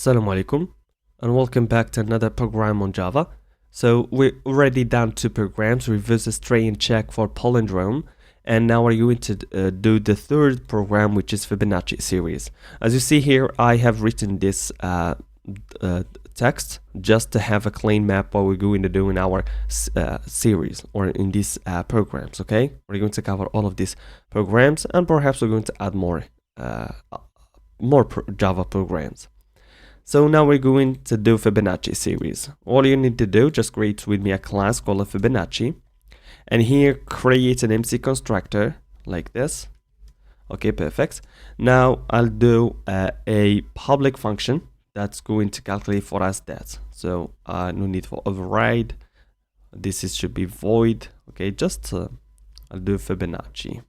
Assalamu alaikum and welcome back to another program on Java. So we're already done 2 programs, reverse stray and check for palindrome, and now we're going to do the 3rd program, which is Fibonacci series. As you see here, I have written this text just to have a clean map what we're going to do in our series or in these programs. Okay, we're going to cover all of these programs and perhaps we're going to add more Java programs. So now we're going to do Fibonacci series. All you need to do, just create with me a class called a Fibonacci, and here create an MC constructor like this. Okay, perfect. Now I'll do a public function that's going to calculate for us that. So no need for override. This should be void. Okay, just I'll do Fibonacci.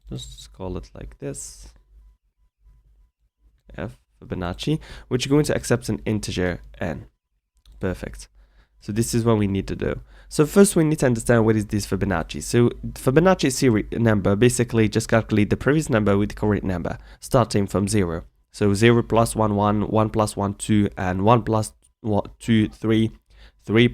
Just call it like this. Fibonacci, which is going to accept an integer n. Perfect. So this is what we need to do. So first we need to understand what is this Fibonacci. So Fibonacci series number basically just calculate the previous number with the correct number, starting from 0. So 0 plus 1, 1, 1 plus 1, 2, and 1 plus 2, 3, 2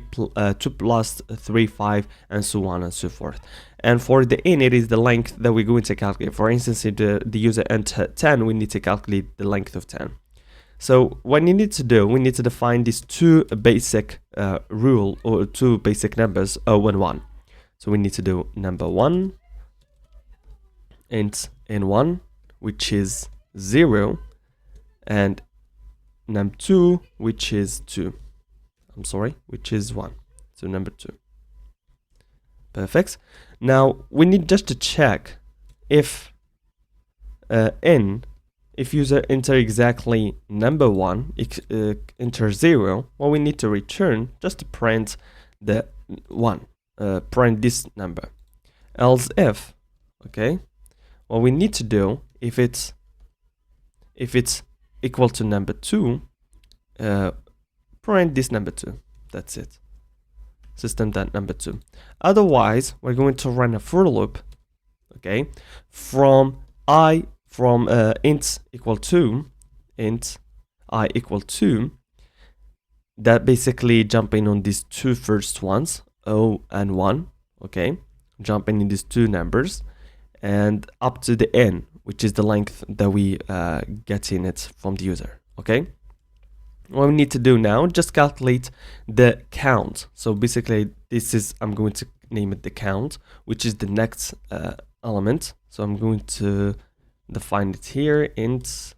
plus 3, 5, and so on and so forth. And for the n, it is the length that we're going to calculate. For instance, if the user entered 10, we need to calculate the length of 10. So what you need to do, we need to define these 2 basic rule or 2 basic numbers, 0 and 1. So we need to do number 1 int n1, which is 0, and number 2, which is 2. Which is 1. So number 2. Perfect. Now we need just to check if if user enter exactly number 1, enter 0, what we need to return just to print the 1, print this number. Else if, okay, what we need to do if it's equal to number 2, print this number 2. That's it. System.number2. Otherwise, we're going to run a for loop, okay, from int equal to int I equal to, that basically jumping on these 2 first ones, 0 and 1, okay, jumping in these 2 numbers, and up to the n, which is the length that we get in it from the user, okay. What we need to do now, just calculate the count. So basically this is, I'm going to name it the count, which is the next element. So I'm going to define it here, int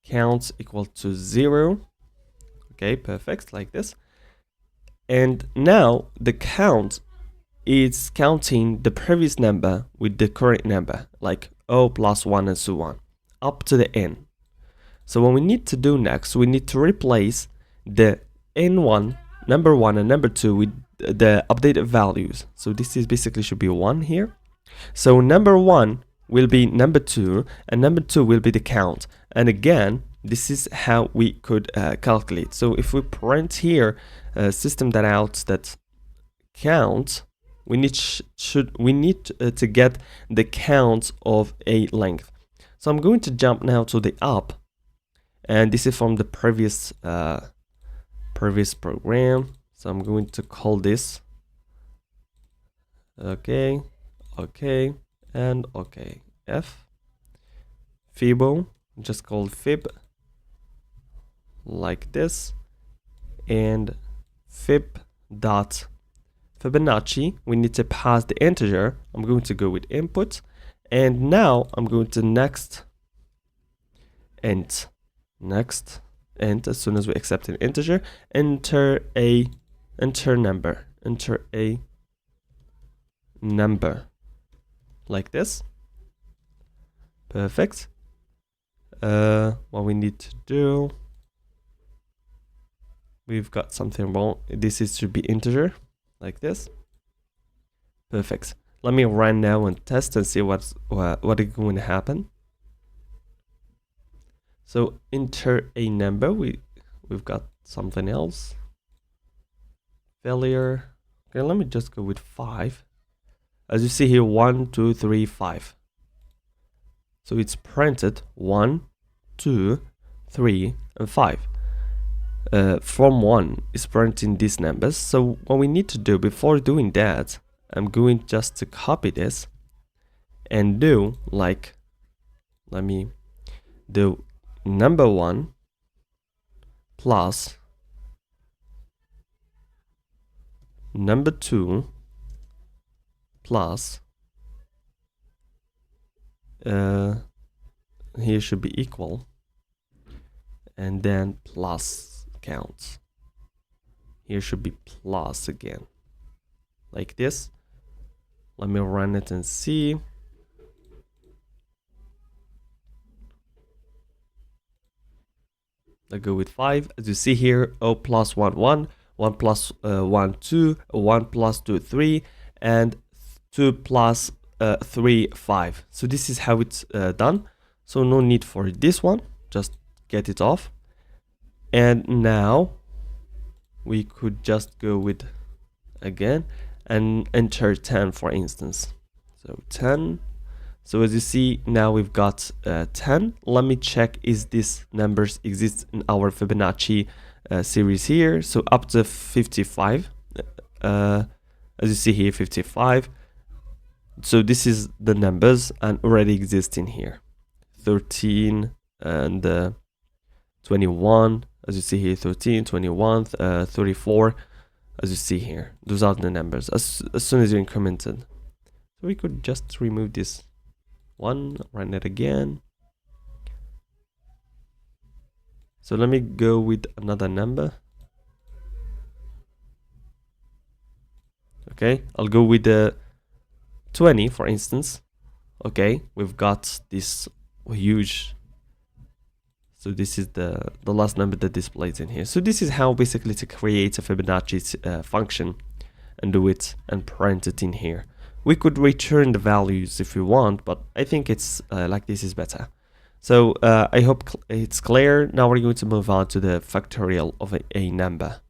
count equal to 0. Okay, perfect, like this. And now the count is counting the previous number with the current number, like 0 plus 1 and so on, up to the n. So what we need to do next, we need to replace the n1, number 1 and number 2 with the updated values. So this is basically should be 1 here. So number 1 will be number 2 and number 2 will be the count. And again, this is how we could calculate. So if we print here system.out that count, we need to get the count of a length. So I'm going to jump now to the up. And this is from the previous program. So I'm going to call this okay, and okay. Fibo, just called fib like this, and Fibonacci. We need to pass the integer. I'm going to go with input, and now I'm going to next as soon as we accept an integer, enter a number like this. Perfect. What we need to do, we've got something wrong. This should be integer like this. Perfect. Let me run now and test and see what is going to happen. So enter a number, we've got something else. Failure. Okay, let me just go with 5. As you see here, 1, 2, 3, 5. So it's printed 1, 2, 3, and 5. From 1 is printing these numbers. So what we need to do before doing that, I'm going just to copy this and do like, let me do number 1 plus number 2 plus here should be equal, and then plus counts. Here should be plus again, like this. Let me run it and see. I go with 5. As you see here, 0 plus 1, 1, 1 plus 1, 2, 1 plus 2, 3, and 2 plus 3, 5. So this is how it's done. So no need for this one, just get it off. And now we could just go with again and enter 10, for instance. So 10. So as you see, now we've got 10. Let me check is this numbers exist in our Fibonacci series here. So up to 55. As you see here, 55. So this is the numbers and already exist in here. 13 and 21. As you see here, 13, 21, 34. As you see here, those are the numbers as soon as you incremented. So we could just remove this one, run it again. So let me go with another number. Okay, I'll go with the 20, for instance. Okay, we've got this huge. So this is the last number that displays in here. So this is how basically to create a Fibonacci function and do it and print it in here. We could return the values if we want, but I think it's like this is better. So I hope it's clear. Now we're going to move on to the factorial of a number.